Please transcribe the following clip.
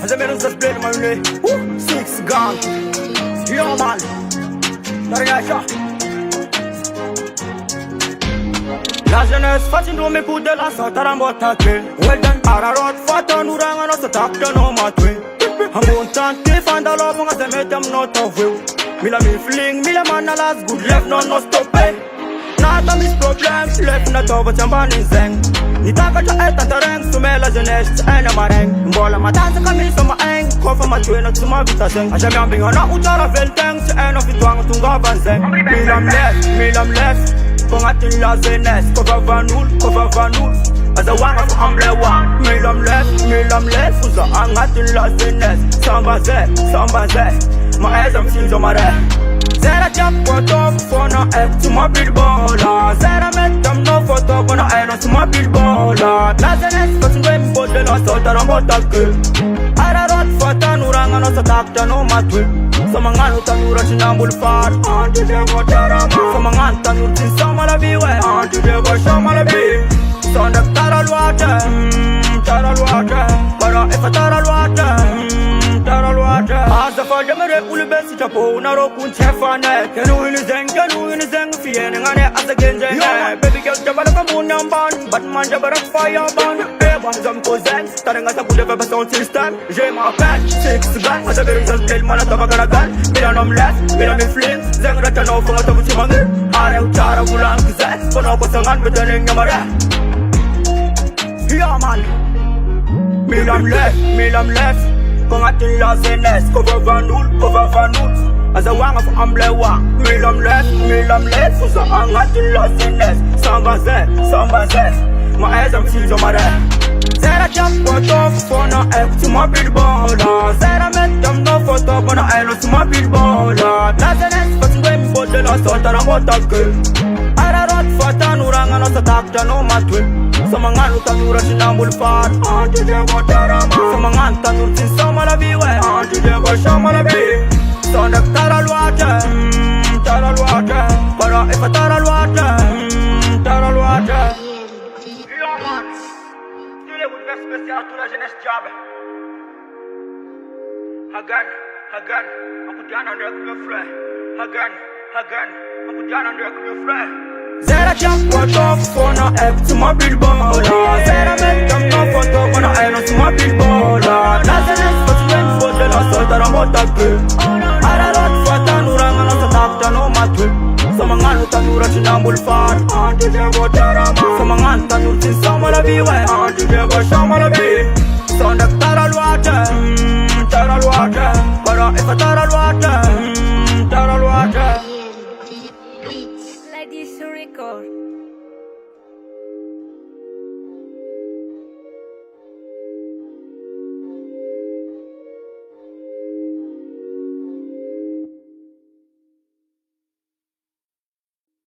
As I made us play my way. Six gun. Yo man. Targacha. La jeunesse facile pour de la sorte à m'attaquer. Well done, Ararot, Fata, Nourang, and also talk to no matter. I'm going to find a love as I met them not of will. Mila me fling, Mila man, alas, good left, no stop it. Not a mis problems, left not over Chambanin Zeng. Nitaka cha eta tereng, sumela jeunesse, ena mareng. Mbola matanza kami sa maeng, kofa matwe na sumabita zeng. Asya miyambing hana utara velteng, sa ena fitwang tunga banzeng. Milam left. Pongatin la jeunesse, kova vanul Azawanga fu amblewa Milam left, uza angatin la jeunesse Samba ze, ma eza msinzo mare Zera chap photo, fona tuma billbola Zera metam no photo, fona tuma billbola La jeunesse, kasungwe mbote la sota rambota ke Ararot fata nuranga no satakta no matwe Samangan utanura sinambul far Anti deva tarama Samangan tanur sin sama la biwe Anti deva sama la bi Sondak taral water Para efa taral water Asa fa jamere ulbesi chapo Naro kun chefane Kenu ini zeng Fiene ngane asa genjene Baby girl jabala kamunang ban Batman jabara fire ban Eba zam ko zeng Taranga sa bude beba sound system J'ai ma peine, six gun Asa beri just kill mana tabagara gun Mila nom left, mila mi fling Zeng rata no funga tabu si mangir Are utara bulan kize Kono ko sangan bedaning nyamare Yeah man Milam left Pongatin la jeunesse Kova vanul Azawanga fu amblewa Milam left Uza angatin la jeunesse Samba ze Ma eza msinzo mare Zera jump photo Fona tuma billbola Zera metam no photo Fona tuma billbola La jeunesse Fasungwe mbote la sota rambota ke Ararot fata nuranga no satakta no matwe Samangan utanura sinambul far Anti deva tarama Samangan tanur sin sama la biwe Anti deva sama la bi Sondak taral water Para efa taral water Yo man Stile would best spécial toute la jeunesse job Hagan Uncle John and Dirk le frère Hagan Uncle John and Dirk le frère Zera jump photo Fona tuma billbola Zera metam no photo Fona tuma billbola La jeunesse Fasungwe mbote la sota rambota ke Ararot fata nuranga no satakta no matwe Samangan utanura sinambul far Anti deva tarama Samangan tanur sin sama la biwe Anti deva sama la bi Sondak taral water Para efa taral